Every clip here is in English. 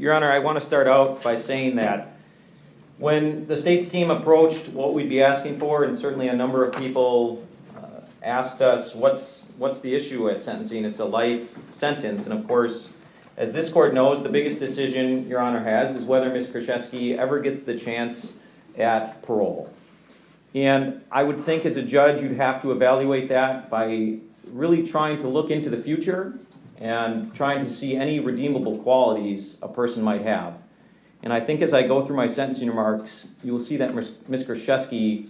Your Honor, I want to start out by saying that when the state's team approached what we'd be asking for, and certainly a number of people asked us, what's the issue at sentencing? It's a life sentence, and of course, as this court knows, the biggest decision Your Honor has is whether Ms. Kurczewski ever gets the chance at parole. And I would think as a judge you'd have to evaluate that by really trying to look into the future and trying to see any redeemable qualities a person might have. And I think as I go through my sentencing remarks, you will see that Ms. Kurczewski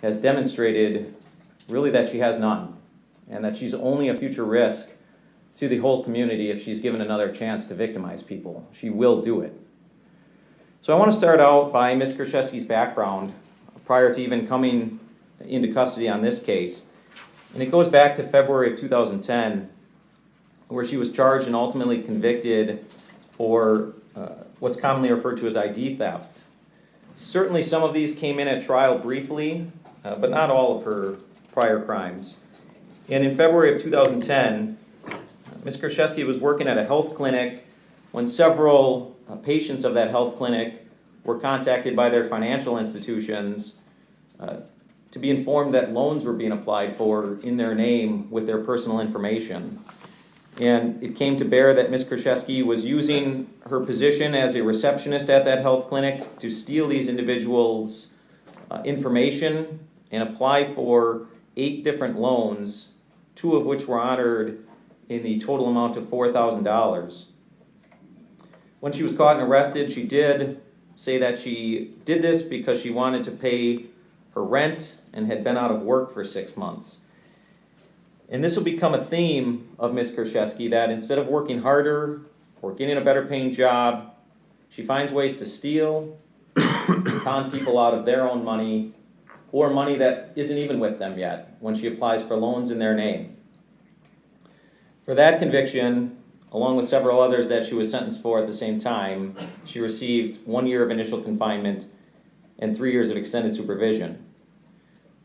has demonstrated really that she has none, and that she's only a future risk to the whole community if she's given another chance to victimize people. She will do it. So I want to start out by Ms. Kurczewski's background prior to even coming into custody on this case. And it goes back to February of 2010, where she was charged and ultimately convicted for what's commonly referred to as ID theft. Certainly some of these came in at trial briefly, but not all of her prior crimes. And in February of 2010, Ms. Kurczewski was working at a health clinic when several patients of that health clinic were contacted by their financial institutions to be informed that loans were being applied for in their name with their personal information. And it came to bear that Ms. Kurczewski was using her position as a receptionist at that health clinic to steal these individuals' information and apply for 8 different loans, 2 of which were honored in the total amount of $4,000. When she was caught and arrested, she did say that she did this because she wanted to pay her rent and had been out of work for 6 months. And this will become a theme of Ms. Kurczewski, that instead of working harder or getting a better paying job, she finds ways to steal and con people out of their own money or money that isn't even with them yet when she applies for loans in their name. For that conviction, along with several others that she was sentenced for at the same time, she received 1 year of initial confinement and 3 years of extended supervision.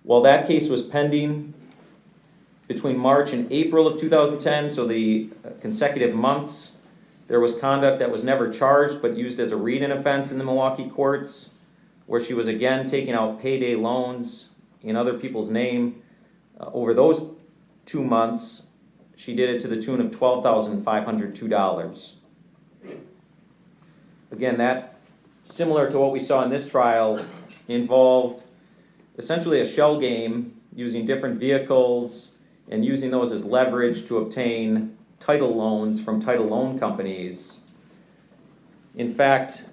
While that case was pending, between March and April of 2010, so the consecutive months, there was conduct that was never charged but used as a read-in offense in the Milwaukee courts, where she was again taking out payday loans in other people's name. Over those 2 months, she did it to the tune of $12,502. Again, that, similar to what we saw in this trial, involved essentially a shell game using different vehicles and using those as leverage to obtain title loans from title loan companies. In fact,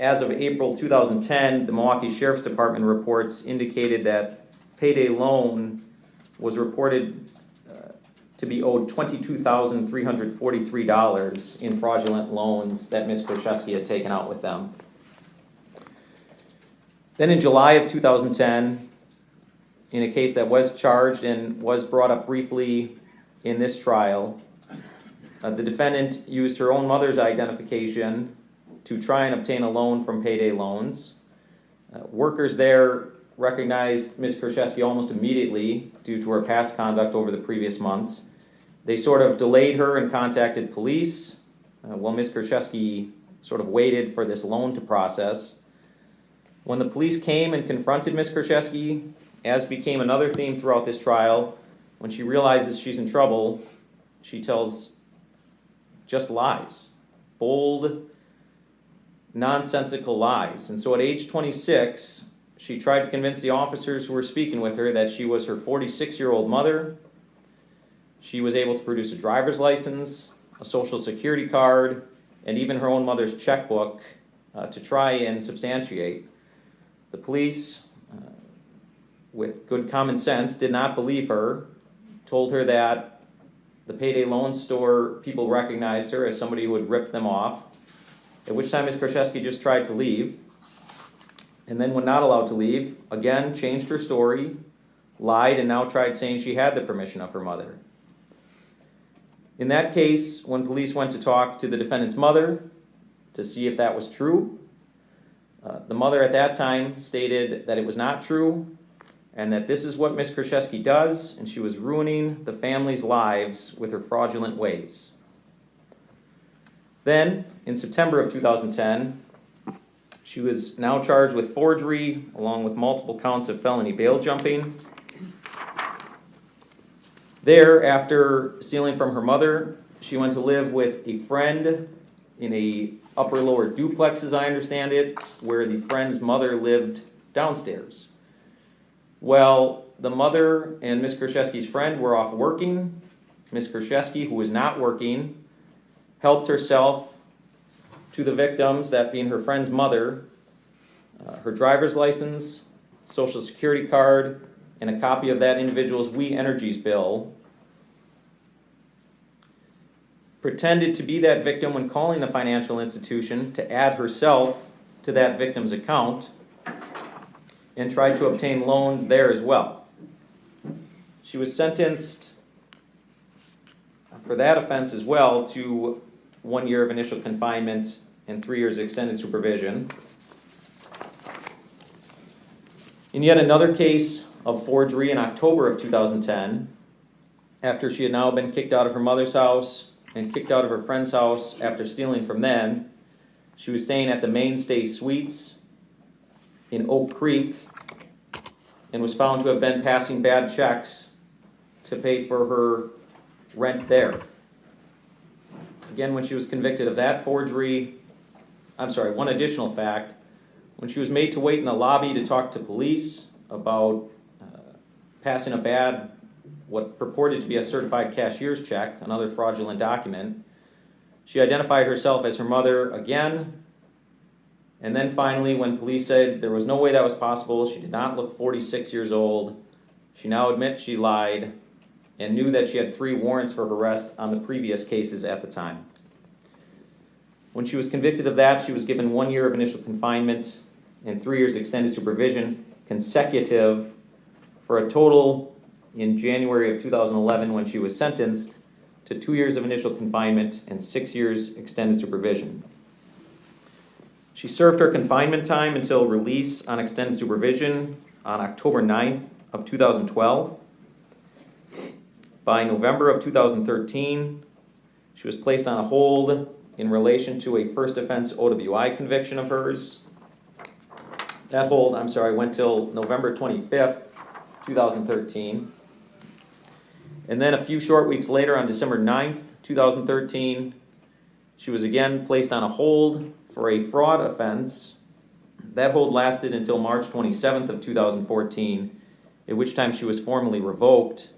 as of April 2010, the Milwaukee Sheriff's Department reports indicated that payday loan was reported to be owed $22,343 in fraudulent loans that Ms. Kurczewski had taken out with them. Then in July of 2010, in a case that was charged and was brought up briefly in this trial, the defendant used her own mother's identification to try and obtain a loan from payday loans. Workers there recognized Ms. Kurczewski almost immediately due to her past conduct over the previous months. They sort of delayed her and contacted police while Ms. Kurczewski sort of waited for this loan to process. When the police came and confronted Ms. Kurczewski, as became another theme throughout this trial, when she realizes she's in trouble, she tells just lies, bold, nonsensical lies. And so at age 26, she tried to convince the officers who were speaking with her that she was her 46-year-old mother. She was able to produce a driver's license, a social security card, and even her own mother's checkbook to try and substantiate. The police, with good common sense, did not believe her, told her that the payday loan store people recognized her as somebody who would rip them off, at which time Ms. Kurczewski just tried to leave, and then when not allowed to leave, again changed her story, lied, and now tried saying she had the permission of her mother. In that case, when police went to talk to the defendant's mother to see if that was true, the mother at that time stated that it was not true and that this is what Ms. Kurczewski does, and she was ruining the family's lives with her fraudulent ways. Then, in September of 2010, she was now charged with forgery along with multiple counts of felony bail jumping. There, after stealing from her mother, she went to live with a friend in a upper-lower duplex, as I understand it, where the friend's mother lived downstairs. Well, the mother and Ms. Kurczewski's friend were off working. Ms. Kurczewski, who was not working, helped herself to the victims, that being her friend's mother, her driver's license, social security card, and a copy of that individual's We Energies bill. Pretended to be that victim when calling the financial institution to add herself to that victim's account, and tried to obtain loans there as well. She was sentenced for that offense as well to 1 year of initial confinement and 3 years extended supervision. In yet another case of forgery in October of 2010, after she had now been kicked out of her mother's house and kicked out of her friend's house after stealing from them, she was staying at the Mainstay Suites in Oak Creek and was found to have been passing bad checks to pay for her rent there. Again, when she was convicted of that forgery, one additional fact, when she was made to wait in the lobby to talk to police about passing a bad, what purported to be a certified cashier's check, another fraudulent document, she identified herself as her mother again. And then finally, when police said there was no way that was possible, she did not look 46 years old, she now admits she lied and knew that she had 3 warrants for arrest on the previous cases at the time. When she was convicted of that, she was given 1 year of initial confinement and 3 years extended supervision consecutive, for a total in January of 2011, when she was sentenced, to 2 years of initial confinement and 6 years extended supervision. She served her confinement time until release on extended supervision on October 9th of 2012. By November of 2013, she was placed on a hold in relation to a first offense OWI conviction of hers. That hold, went till November 25th, 2013. And then a few short weeks later, on December 9th, 2013, she was again placed on a hold for a fraud offense. That hold lasted until March 27th of 2014, at which time she was formally revoked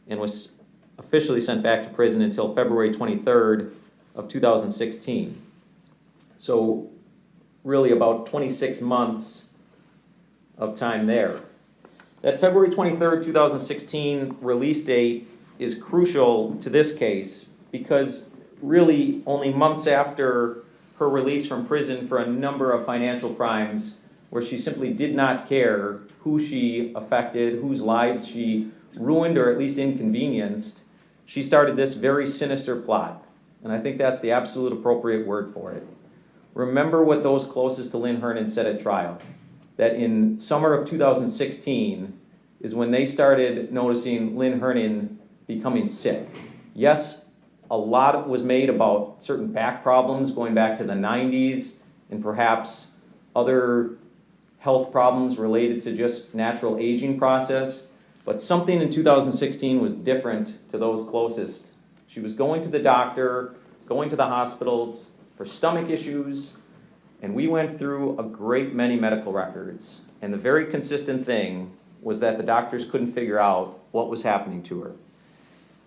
and was officially sent back to prison until February 23rd of 2016. So really about 26 months of time there. That February 23rd, 2016 release date is crucial to this case because really only months after her release from prison for a number of financial crimes where she simply did not care who she affected, whose lives she ruined or at least inconvenienced, she started this very sinister plot. And I think that's the absolute appropriate word for it. Remember what those closest to Lynn Hernon said at trial, that in summer of 2016 is when they started noticing Lynn Hernon becoming sick. Yes, a lot was made about certain back problems going back to the 90s and perhaps other health problems related to just natural aging process, but something in 2016 was different to those closest. She was going to the doctor, going to the hospitals for stomach issues, and we went through a great many medical records, and the very consistent thing was that the doctors couldn't figure out what was happening to her.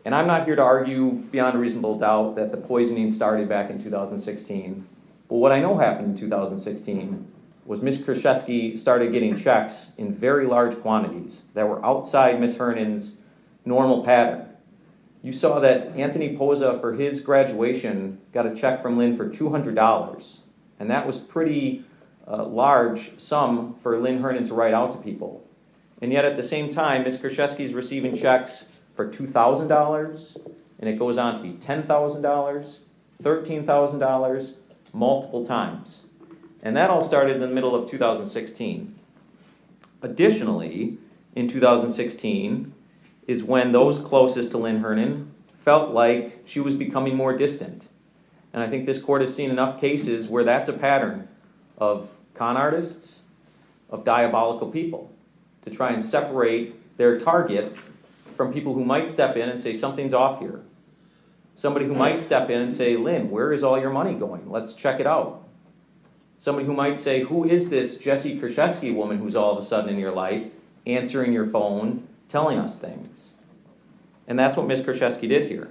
And I'm not here to argue beyond a reasonable doubt that the poisoning started back in 2016, but what I know happened in 2016 was Ms. Kurczewski started getting checks in very large quantities that were outside Ms. Hernon's normal pattern. You saw that Anthony Poza, for his graduation, got a check from Lynn for $200, and that was pretty large sum for Lynn Hernon to write out to people. And yet at the same time, Ms. Kurczewski is receiving checks for $2,000, and it goes on to be $10,000, $13,000, multiple times. And that all started in the middle of 2016. Additionally, in 2016 is when those closest to Lynn Hernon felt like she was becoming more distant. And I think this court has seen enough cases where that's a pattern of con artists, of diabolical people, to try and separate their target from people who might step in and say something's off here. Somebody who might step in and say, Lynn, where is all your money going? Let's check it out. Somebody who might say, who is this Jessy Kurczewski woman who's all of a sudden in your life, answering your phone, telling us things? And that's what Ms. Kurczewski did here.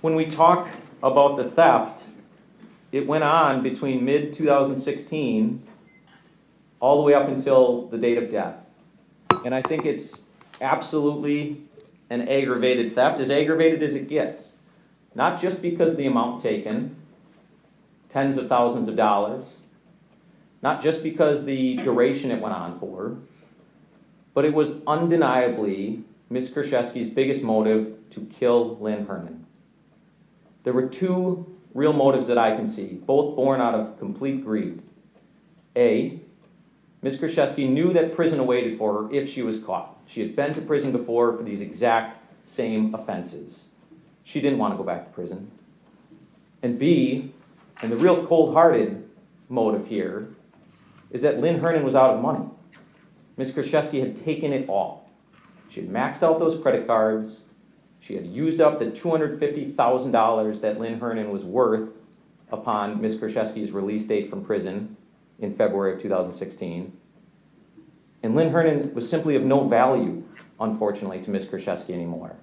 When we talk about the theft, it went on between mid-2016 all the way up until the date of death. And I think it's absolutely an aggravated theft, as aggravated as it gets. Not just because of the amount taken, tens of thousands of dollars, not just because the duration it went on for, but it was undeniably Ms. Kurczewski's biggest motive to kill Lynn Herman. There were two real motives that I can see, both born out of complete greed. A, Ms. Kurczewski knew that prison awaited for her if she was caught. She had been to prison before for these exact same offenses. She didn't want to go back to prison. And B, and the real cold-hearted motive here, is that Lynn Herman was out of money. Ms. Kurczewski had taken it all. She had maxed out those credit cards. She had used up the $250,000 that Lynn Herman was worth upon Ms. Kurczewski's release date from prison in February of 2016. And Lynn Herman was simply of no value, unfortunately, to Ms. Kurczewski anymore,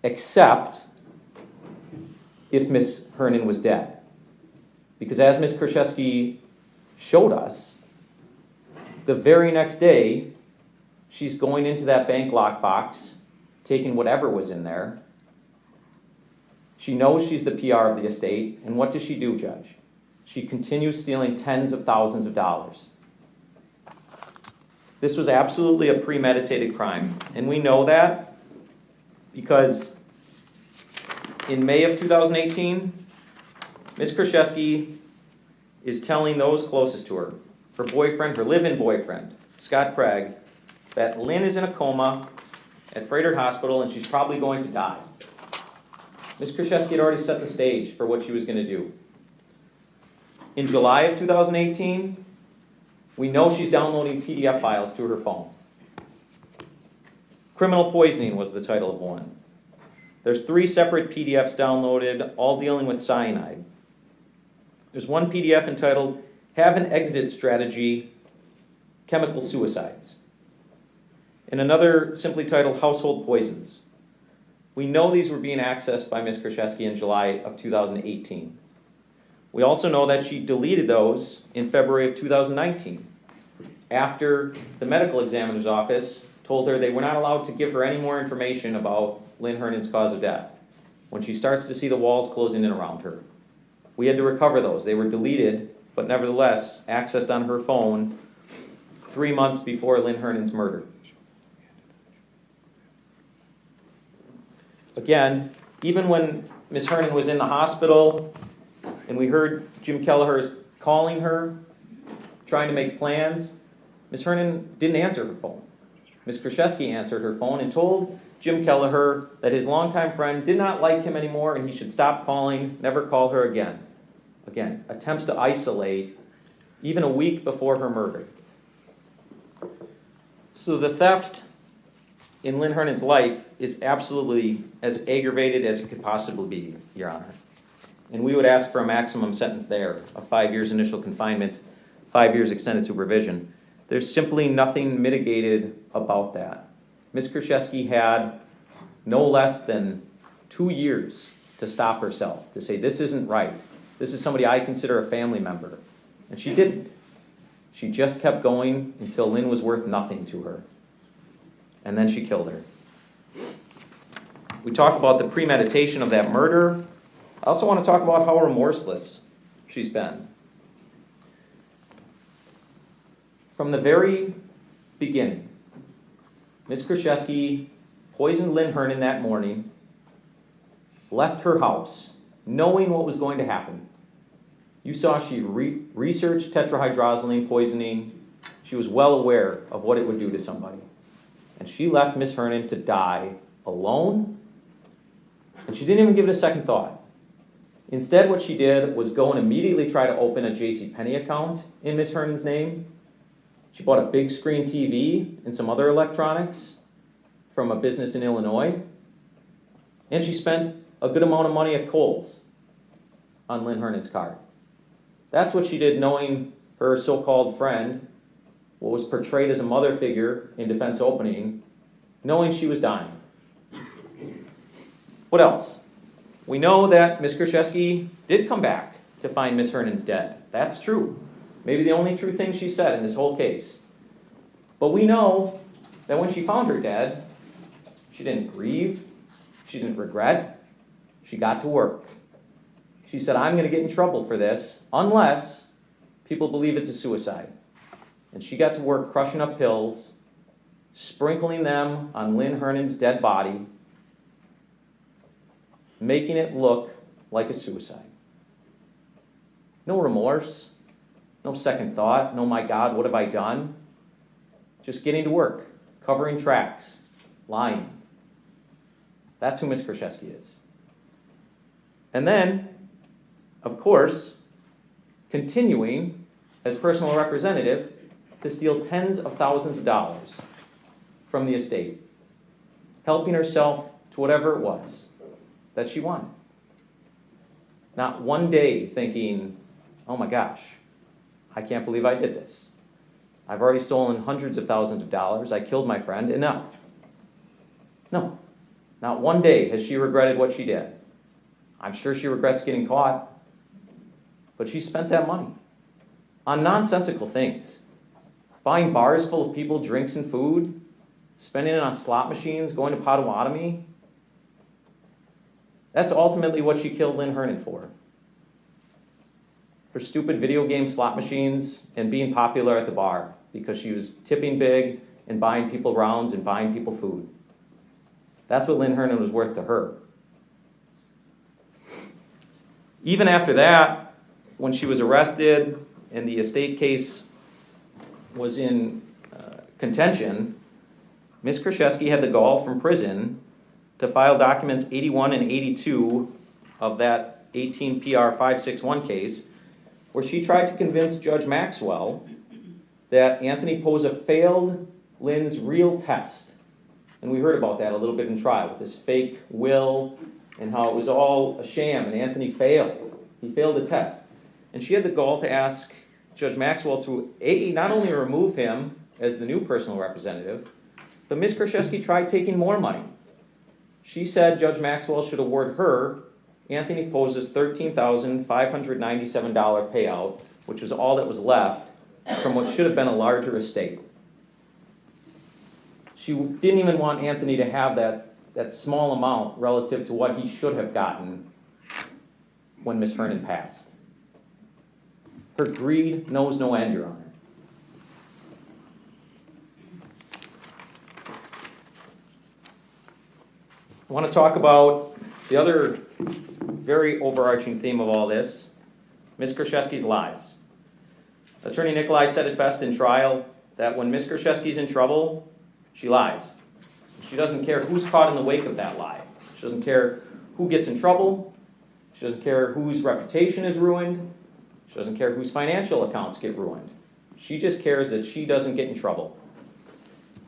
except if Ms. Herman was dead. Because as Ms. Kurczewski showed us, the very next day, she's going into that bank lockbox, taking whatever was in there. She knows she's the PR of the estate, and what does she do, Judge? She continues stealing tens of thousands of dollars. This was absolutely a premeditated crime, and we know that because in May of 2018, Ms. Kurczewski is telling those closest to her, her boyfriend, her live-in boyfriend, Scott Craig, that Lynn is in a coma at Frederick Hospital and she's probably going to die. Ms. Kurczewski had already set the stage for what she was going to do. In July of 2018, we know she's downloading PDF files to her phone. Criminal Poisoning was the title of one. There's 3 separate PDFs downloaded, all dealing with cyanide. There's one PDF entitled, Have an Exit Strategy, Chemical Suicides. And another simply titled, Household Poisons. We know these were being accessed by Ms. Kurczewski in July of 2018. We also know that she deleted those in February of 2019, after the medical examiner's office told her they were not allowed to give her any more information about Lynn Herman's cause of death, when she starts to see the walls closing in around her. We had to recover those. They were deleted, but nevertheless accessed on her phone 3 months before Lynn Herman's murder. Again, even when Ms. Herman was in the hospital and we heard Jim Kelleher's calling her, trying to make plans, Ms. Herman didn't answer her phone. Ms. Kurczewski answered her phone and told Jim Kelleher that his longtime friend did not like him anymore and he should stop calling, never call her again. Again, attempts to isolate even a week before her murder. So the theft in Lynn Herman's life is absolutely as aggravated as it could possibly be, Your Honor. And we would ask for a maximum sentence there, of 5 years initial confinement, 5 years extended supervision. There's simply nothing mitigated about that. Ms. Kurczewski had no less than 2 years to stop herself, to say, this isn't right. This is somebody I consider a family member. And she didn't. She just kept going until Lynn was worth nothing to her. And then she killed her. We talk about the premeditation of that murder. I also want to talk about how remorseless she's been. From the very beginning, Ms. Kurczewski poisoned Lynn Herman that morning, left her house, knowing what was going to happen. You saw she researched tetrahydrozoline poisoning. She was well aware of what it would do to somebody. And she left Ms. Herman to die alone And she didn't even give it a second thought. Instead, what she did was go and immediately try to open a JCPenney account in Miss Hernan's name. She bought a big screen TV and some other electronics from a business in Illinois. And she spent a good amount of money at Kohl's on Lynn Hernan's card. That's what she did, knowing her so-called friend, what was portrayed as a mother figure in defense opening, knowing she was dying. What else? We know that Ms. Kurczewski did come back to find Ms. Hernan dead. That's true. Maybe the only true thing she said in this whole case. But we know that when she found her dead, she didn't grieve, she didn't regret, she got to work. She said, I'm going to get in trouble for this unless people believe it's a suicide. And she got to work crushing up pills, sprinkling them on Lynn Hernan's dead body, making it look like a suicide. No remorse, no second thought, no my God, what have I done? Just getting to work, covering tracks, lying. That's who Ms. Kurczewski is. And then, of course, continuing as personal representative to steal tens of thousands of dollars from the estate, helping herself to whatever it was that she won. Not one day thinking, oh my gosh, I can't believe I did this. I've already stolen hundreds of thousands of dollars. I killed my friend. Enough. No. Not one day has she regretted what she did. I'm sure she regrets getting caught. But she spent that money on nonsensical things. Buying bars full of people, drinks and food. Spending it on slot machines, going to Potawatomi. That's ultimately what she killed Lynn Hernan for. Her stupid video game slot machines and being popular at the bar because she was tipping big and buying people rounds and buying people food. That's what Lynn Hernan was worth to her. Even after that, when she was arrested and the estate case was in contention, Ms. Kurczewski had the gall from prison to file documents 81 and 82 of that 18 PR 561 case, where she tried to convince Judge Maxwell that Anthony Posa failed Lynn's real test. And we heard about that a little bit in trial, with this fake will and how it was all a sham and Anthony failed. He failed the test. And she had the gall to ask Judge Maxwell to not only remove him as the new personal representative, but Ms. Kurczewski tried taking more money. She said Judge Maxwell should award her Anthony Posa's $13,597 payout, which was all that was left from what should have been a larger estate. She didn't even want Anthony to have that small amount relative to what he should have gotten when Miss Hernan passed. Her greed knows no end, Your Honor. I want to talk about the other very overarching theme of all this, Ms. Kurczewski's lies. Attorney Nikolai said it best in trial that when Ms. Kurczewski's in trouble, she lies. She doesn't care who's caught in the wake of that lie. She doesn't care who gets in trouble. She doesn't care whose reputation is ruined. She doesn't care whose financial accounts get ruined. She just cares that she doesn't get in trouble.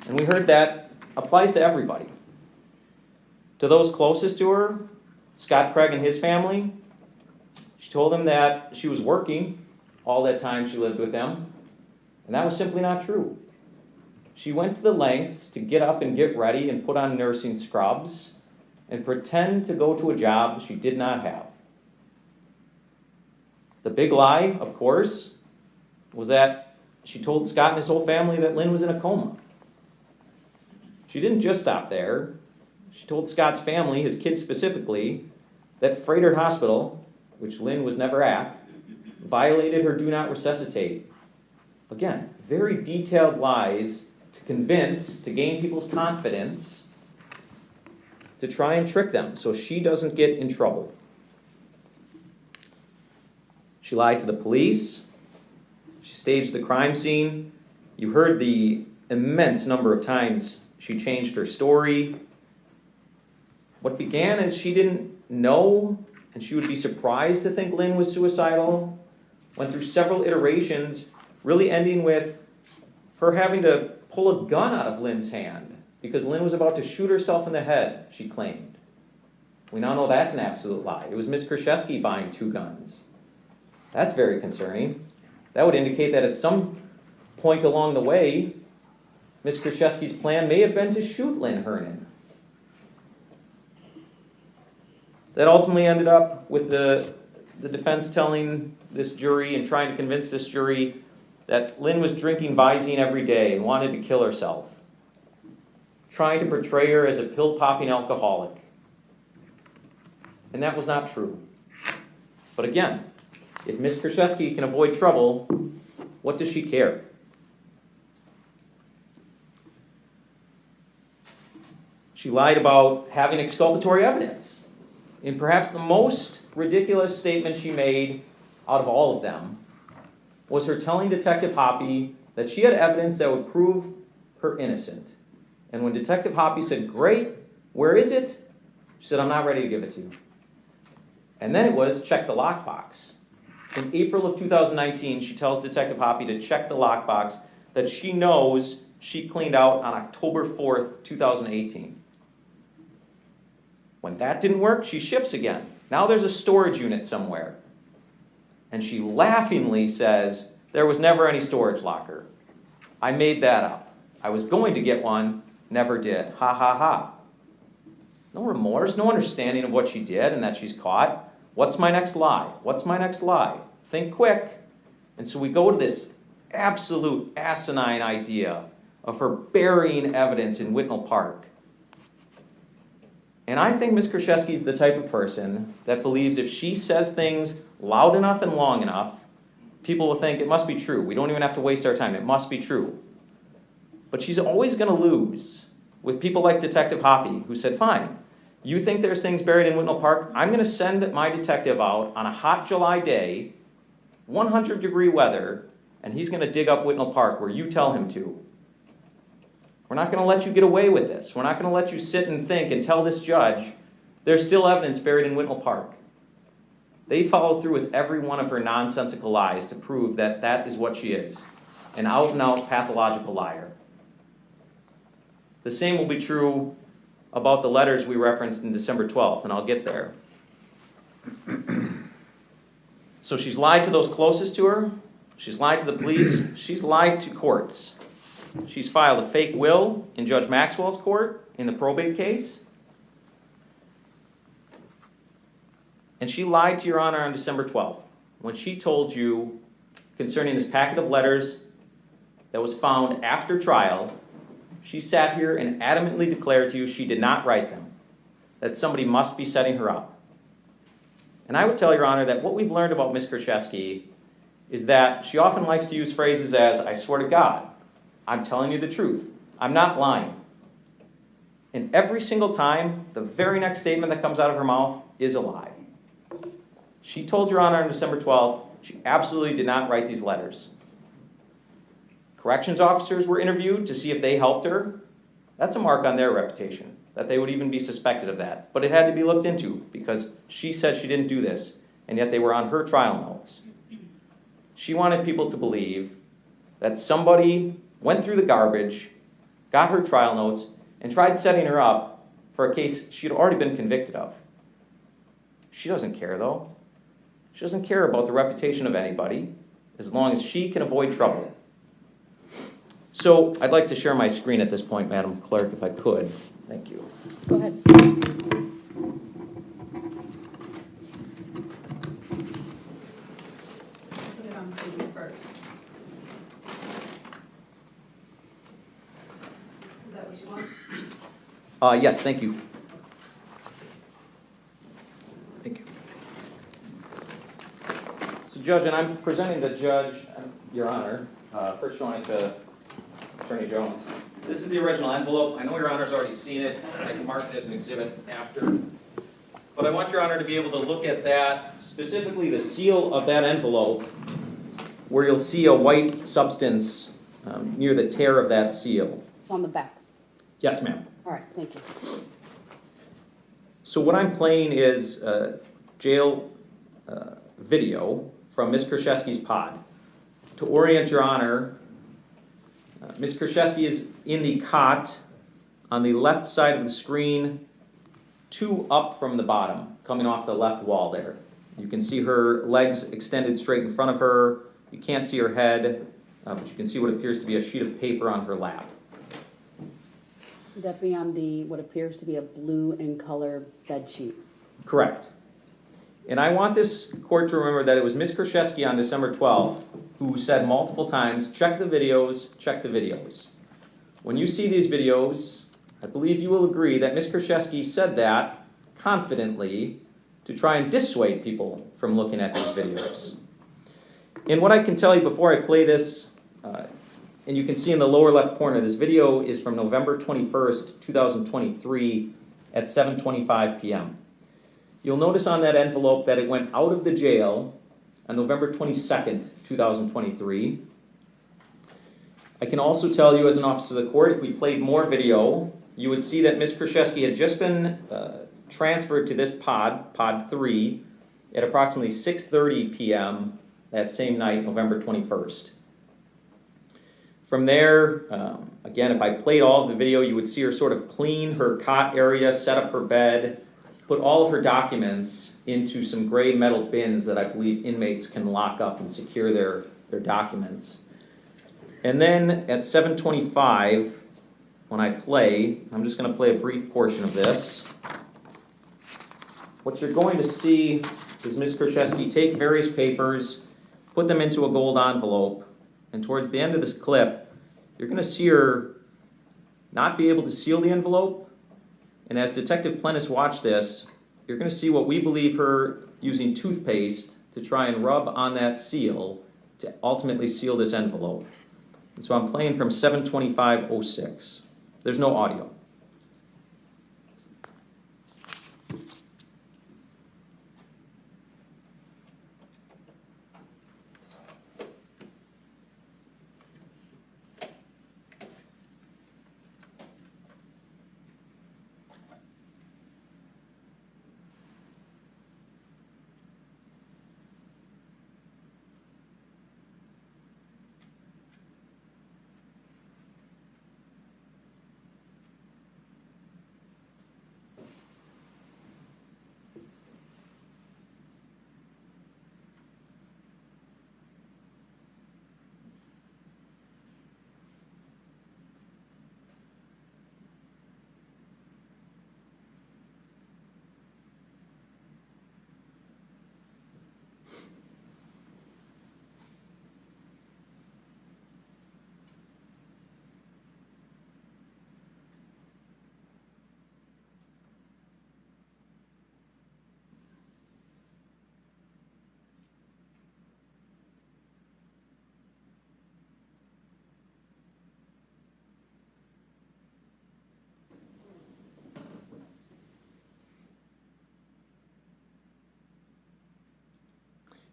And we heard that applies to everybody. To those closest to her, Scott Craig and his family, she told them that she was working all that time she lived with them, and that was simply not true. She went to the lengths to get up and get ready and put on nursing scrubs and pretend to go to a job she did not have. The big lie, of course, was that she told Scott and his whole family that Lynn was in a coma. She didn't just stop there. She told Scott's family, his kids specifically, that Freighter Hospital, which Lynn was never at, violated her do not resuscitate. Again, very detailed lies to convince, to gain people's confidence, to try and trick them so she doesn't get in trouble. She lied to the police. She staged the crime scene. You heard the immense number of times she changed her story. What began as she didn't know, and she would be surprised to think Lynn was suicidal, went through several iterations, really ending with her having to pull a gun out of Lynn's hand because Lynn was about to shoot herself in the head, she claimed. We now know that's an absolute lie. It was Ms. Kurczewski buying 2 guns. That's very concerning. That would indicate that at some point along the way, Ms. Kurczewski's plan may have been to shoot Lynn Hernan. That ultimately ended up with the defense telling this jury and trying to convince this jury that Lynn was drinking Visine every day and wanted to kill herself, trying to portray her as a pill-popping alcoholic. And that was not true. But again, if Ms. Kurczewski can avoid trouble, what does she care? She lied about having exculpatory evidence. In perhaps the most ridiculous statement she made out of all of them was her telling Detective Hoppy that she had evidence that would prove her innocent. And when Detective Hoppy said, "Great, where is it?" she said, "I'm not ready to give it to you." And then it was, "Check the lockbox." In April of 2019, she tells Detective Hoppy to check the lockbox that she knows she cleaned out on October 4th, 2018. When that didn't work, she shifts again. Now there's a storage unit somewhere. And she laughingly says, "There was never any storage locker. I made that up. I was going to get one, never did. Ha ha ha." No remorse, no understanding of what she did and that she's caught. What's my next lie? What's my next lie? Think quick. And so we go to this absolute asinine idea of her burying evidence in Whitnall Park. And I think Ms. Kurczewski is the type of person that believes if she says things loud enough and long enough, people will think it must be true. We don't even have to waste our time. It must be true. But she's always going to lose with people like Detective Hoppy, who said, "Fine, you think there's things buried in Whitnall Park? I'm going to send my detective out on a hot July day, 100-degree weather, and he's going to dig up Whitnall Park where you tell him to. We're not going to let you get away with this. We're not going to let you sit and think and tell this judge there's still evidence buried in Whitnall Park." They followed through with every one of her nonsensical lies to prove that that is what she is, an out-and-out pathological liar. The same will be true about the letters we referenced in December 12th, and I'll get there. So she's lied to those closest to her. She's lied to the police. She's lied to courts. She's filed a fake will in Judge Maxwell's court in the probate case. And she lied to Your Honor on December 12th when she told you concerning this packet of letters that was found after trial. She sat here and adamantly declared to you she did not write them, that somebody must be setting her up. And I would tell Your Honor that what we've learned about Ms. Kurczewski is that she often likes to use phrases as, "I swear to God, I'm telling you the truth. I'm not lying." And every single time, the very next statement that comes out of her mouth is a lie. She told Your Honor on December 12th she absolutely did not write these letters. Corrections officers were interviewed to see if they helped her. That's a mark on their reputation, that they would even be suspected of that. But it had to be looked into because she said she didn't do this, and yet they were on her trial notes. She wanted people to believe that somebody went through the garbage, got her trial notes, and tried setting her up for a case she had already been convicted of. She doesn't care, though. She doesn't care about the reputation of anybody as long as she can avoid trouble. So I'd like to share my screen at this point, Madam Clerk, if I could. Thank you. Go ahead. Put it on TV first. Is that what you want? Yes, thank you. Thank you. So, Judge, and I'm presenting the judge, Your Honor, first showing it to Attorney Jones. This is the original envelope. I know Your Honor's already seen it. I can mark it as an exhibit after. But I want Your Honor to be able to look at that, specifically the seal of that envelope, where you'll see a white substance near the tear of that seal. It's on the back. Yes, ma'am. All right, thank you. So what I'm playing is jail video from Ms. Kurczewski's pod. To orient your honor, Ms. Kurczewski is in the cot on the left side of the screen, 2 up from the bottom, coming off the left wall there. You can see her legs extended straight in front of her. You can't see her head, but you can see what appears to be a sheet of paper on her lap. Would that be on the, what appears to be a blue in color bed sheet? Correct. And I want this court to remember that it was Ms. Kurczewski on December 12th who said multiple times, check the videos, check the videos. When you see these videos, I believe you will agree that Ms. Kurczewski said that confidently to try and dissuade people from looking at these videos. And what I can tell you before I play this, and you can see in the lower left corner, this video is from November 21st, 2023 at 7:25 p.m. You'll notice on that envelope that it went out of the jail on November 22nd, 2023. I can also tell you as an officer of the court, if we played more video, you would see that Ms. Kurczewski had just been transferred to this pod, pod 3, at approximately 6:30 p.m. that same night, November 21st. From there, again, if I played all of the video, you would see her sort of clean her cot area, set up her bed, put all of her documents into some gray metal bins that I believe inmates can lock up and secure their documents. And then at 7:25, when I play, I'm just going to play a brief portion of this. What you're going to see is Ms. Kurczewski take various papers, put them into a gold envelope, and towards the end of this clip, you're going to see her not be able to seal the envelope. And as Detective Plennis watched this, you're going to see what we believe her using toothpaste to try and rub on that seal to ultimately seal this envelope. And so I'm playing from 7:25:06. There's no audio.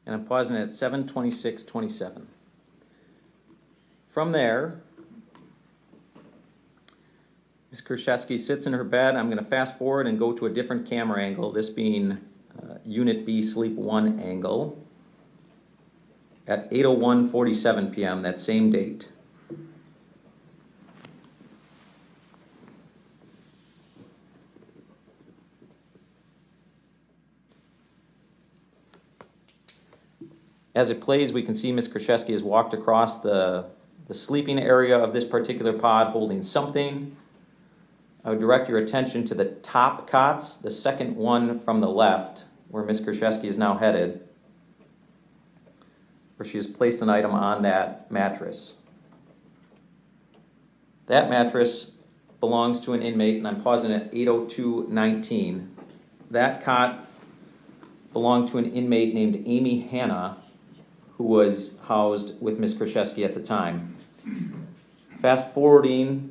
And I'm pausing at 7:26:27. From there, Ms. Kurczewski sits in her bed. I'm going to fast forward and go to a different camera angle, this being Unit B Sleep 1 angle, at 8:01:47 p.m. that same date. As it plays, we can see Ms. Kurczewski has walked across the sleeping area of this particular pod holding something. I would direct your attention to the top cots, the second one from the left, where Ms. Kurczewski is now headed, where she has placed an item on that mattress. That mattress belongs to an inmate, and I'm pausing at 8:02:19. That cot belonged to an inmate named Amy Hanna, who was housed with Ms. Kurczewski at the time. Fast forwarding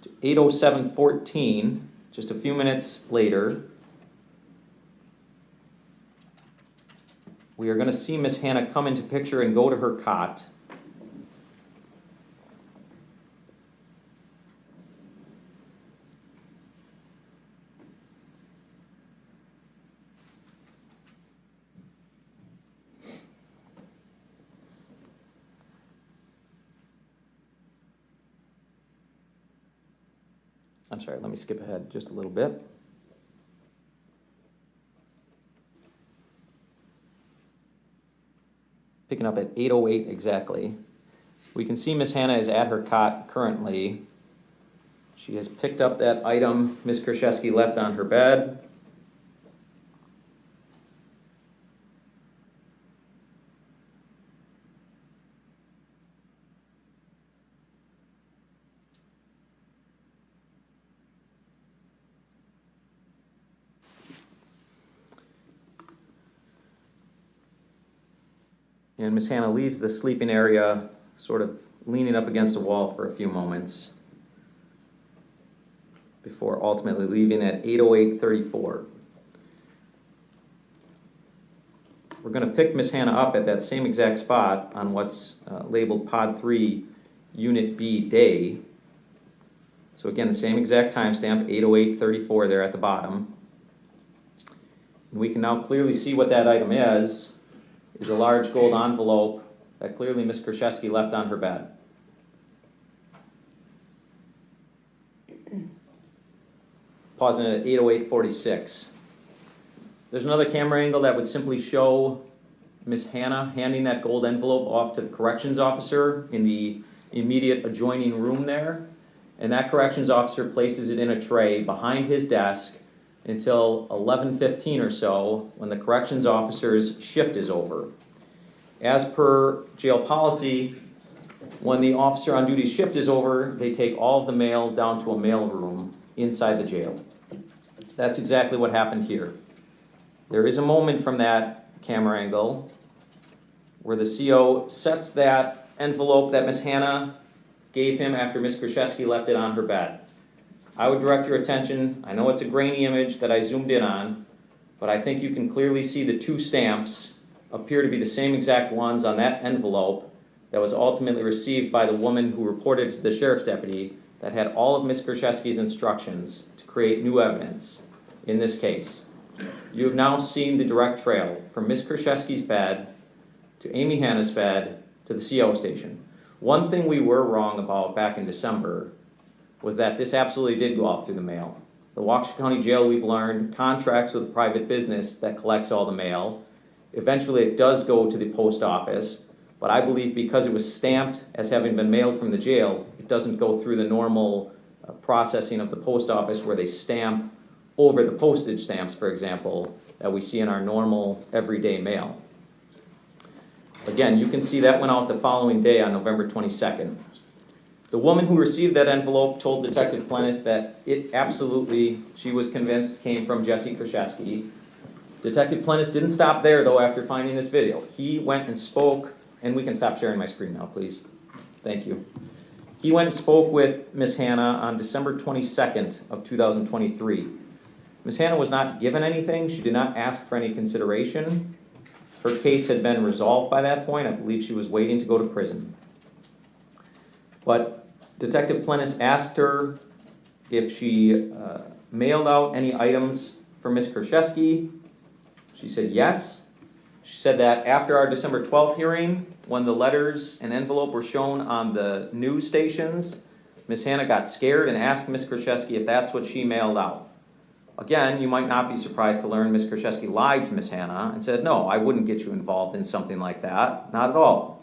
to 8:07:14, just a few minutes later, we are going to see Ms. Hanna come into picture and go to her cot. I'm sorry, let me skip ahead just a little bit. Picking up at 8:08 exactly. We can see Miss Hannah is at her cot currently. She has picked up that item Ms. Kurczewski left on her bed. And Miss Hannah leaves the sleeping area sort of leaning up against a wall for a few moments before ultimately leaving at 8:08:34. We're going to pick Miss Hannah up at that same exact spot on what's labeled Pod 3, Unit B, Day. So again, the same exact timestamp, 8:08:34 there at the bottom. And we can now clearly see what that item is a large gold envelope that clearly Ms. Kurczewski left on her bed. Pausing at 8:08:46. There's another camera angle that would simply show Ms. Hannah handing that gold envelope off to the corrections officer in the immediate adjoining room there. And that corrections officer places it in a tray behind his desk until 11:15 or so, when the corrections officer's shift is over. As per jail policy, when the officer on duty's shift is over, they take all of the mail down to a mail room inside the jail. That's exactly what happened here. There is a moment from that camera angle where the CO sets that envelope that Ms. Hannah gave him after Ms. Kurczewski left it on her bed. I would direct your attention, I know it's a grainy image that I zoomed in on, but I think you can clearly see the two stamps appear to be the same exact ones on that envelope that was ultimately received by the woman who reported to the sheriff's deputy that had all of Ms. Kurczewski's instructions to create new evidence in this case. You have now seen the direct trail from Ms. Kurczewski's bed to Amy Hannah's bed to the CO station. One thing we were wrong about back in December was that this absolutely did go out through the mail. The Waukesha County Jail, we've learned, contracts with a private business that collects all the mail. Eventually it does go to the post office, but I believe because it was stamped as having been mailed from the jail, it doesn't go through the normal processing of the post office where they stamp over the postage stamps, for example, that we see in our normal everyday mail. Again, you can see that went out the following day on November 22nd. The woman who received that envelope told Detective Plennis that it absolutely, she was convinced, came from Jessy Kurczewski. Detective Plennis didn't stop there, though, after finding this video. He went and spoke, and we can stop sharing my screen now, please. Thank you. He went and spoke with Ms. Hannah on December 22nd of 2023. Ms. Hannah was not given anything. She did not ask for any consideration. Her case had been resolved by that point. I believe she was waiting to go to prison. But Detective Plennis asked her if she mailed out any items for Ms. Kurczewski. She said yes. She said that after our December 12th hearing, when the letters and envelope were shown on the news stations, Ms. Hannah got scared and asked Ms. Kurczewski if that's what she mailed out. Again, you might not be surprised to learn Ms. Kurczewski lied to Ms. Hannah and said, no, I wouldn't get you involved in something like that, not at all.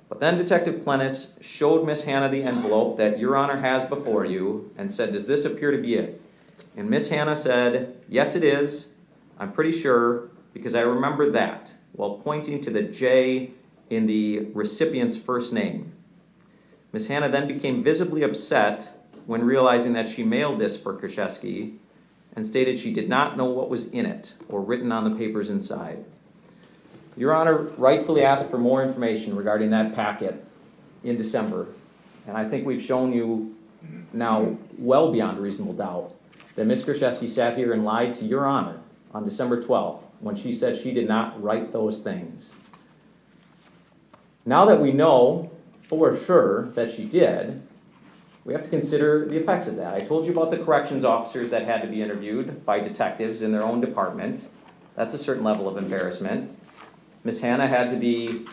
But then Detective Plennis showed Ms. Hannah the envelope that Your Honor has before you and said, does this appear to be it? And Ms. Hannah said, yes, it is. I'm pretty sure because I remember that, while pointing to the J in the recipient's first name. Ms. Hannah then became visibly upset when realizing that she mailed this for Kurczewski and stated she did not know what was in it or written on the papers inside. Your Honor rightfully asked for more information regarding that packet in December, and I think we've shown you now well beyond reasonable doubt that Ms. Kurczewski sat here and lied to Your Honor on December 12th when she said she did not write those things. Now that we know for sure that she did, we have to consider the effects of that. I told you about the corrections officers that had to be interviewed by detectives in their own department. That's a certain level of embarrassment. Ms. Hannah had to be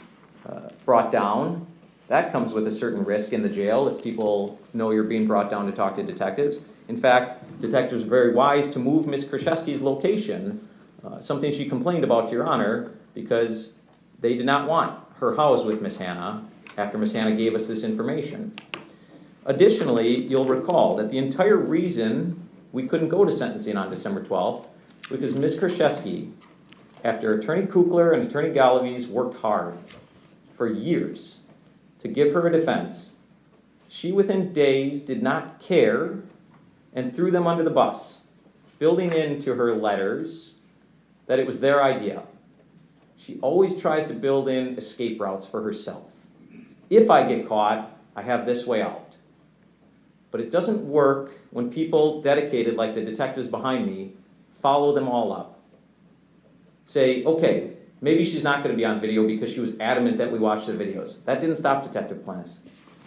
brought down. That comes with a certain risk in the jail if people know you're being brought down to talk to detectives. In fact, detectives are very wise to move Ms. Kurczewski's location, something she complained about, Your Honor, because they did not want her housed with Ms. Hannah after Ms. Hannah gave us this information. Additionally, you'll recall that the entire reason we couldn't go to sentencing on December 12th because Ms. Kurczewski, after Attorney Kukler and Attorney Galaviz worked hard for years to give her a defense, she within days did not care and threw them under the bus, building into her letters that it was their idea. She always tries to build in escape routes for herself. If I get caught, I have this way out. But it doesn't work when people dedicated, like the detectives behind me, follow them all up. Say, okay, maybe she's not going to be on video because she was adamant that we watch the videos. That didn't stop Detective Plennis.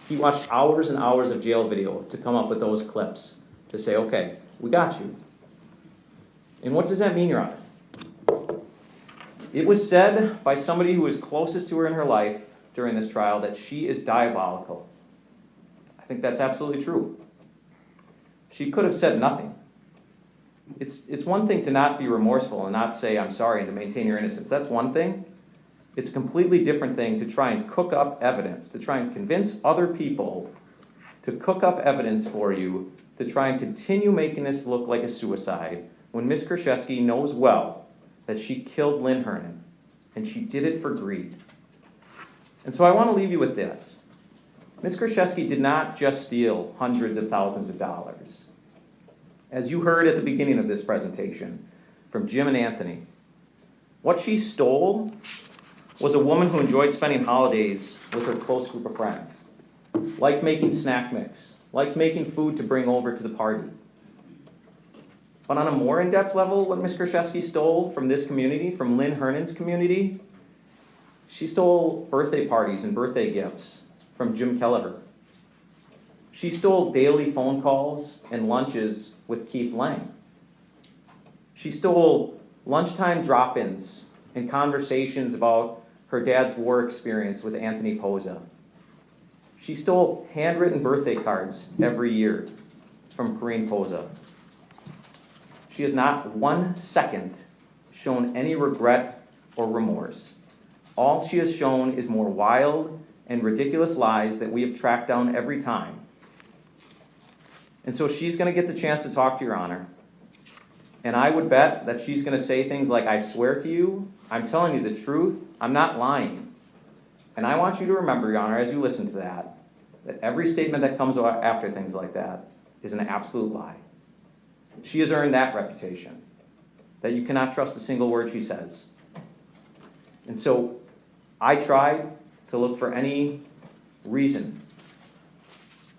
He watched hours and hours of jail video to come up with those clips, to say, okay, we got you. And what does that mean, Your Honor? It was said by somebody who was closest to her in her life during this trial that she is diabolical. I think that's absolutely true. She could have said nothing. It's one thing to not be remorseful and not say, I'm sorry, and to maintain your innocence. That's one thing. It's a completely different thing to try and cook up evidence, to try and convince other people to cook up evidence for you, to try and continue making this look like a suicide, when Ms. Kurczewski knows well that she killed Lynn Hernan, and she did it for greed. And so I want to leave you with this. Ms. Kurczewski did not just steal hundreds of thousands of dollars. As you heard at the beginning of this presentation from Jim and Anthony, what she stole was a woman who enjoyed spending holidays with her close group of friends, like making snack mix, like making food to bring over to the party. But on a more in-depth level, what Ms. Kurczewski stole from this community, from Lynn Hernan's community, she stole birthday parties and birthday gifts from Jim Kelleher. She stole daily phone calls and lunches with Keith Lang. She stole lunchtime drop-ins and conversations about her dad's war experience with Anthony Posa. She stole handwritten birthday cards every year from Corinne Posa. She has not 1 second shown any regret or remorse. All she has shown is more wild and ridiculous lies that we have tracked down every time. And so she's going to get the chance to talk to Your Honor. And I would bet that she's going to say things like, I swear to you, I'm telling you the truth, I'm not lying. And I want you to remember, Your Honor, as you listen to that every statement that comes after things like that is an absolute lie. She has earned that reputation, that you cannot trust a single word she says. And so I tried to look for any reason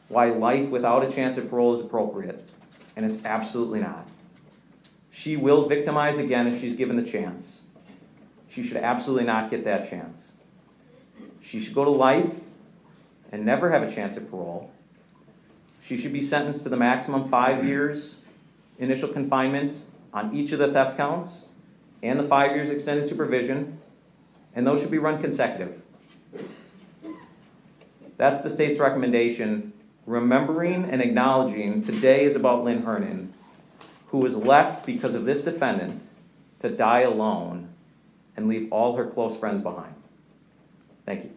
why life without a chance at parole is appropriate, and it's absolutely not. She will victimize again if she's given the chance. She should absolutely not get that chance. She should go to life and never have a chance at parole. She should be sentenced to the maximum 5 years initial confinement on each of the theft counts and the 5 years extended supervision, and those should be run consecutive. That's the state's recommendation, remembering and acknowledging today is about Lynn Hernan, who was left because of this defendant to die alone and leave all her close friends behind. Thank you.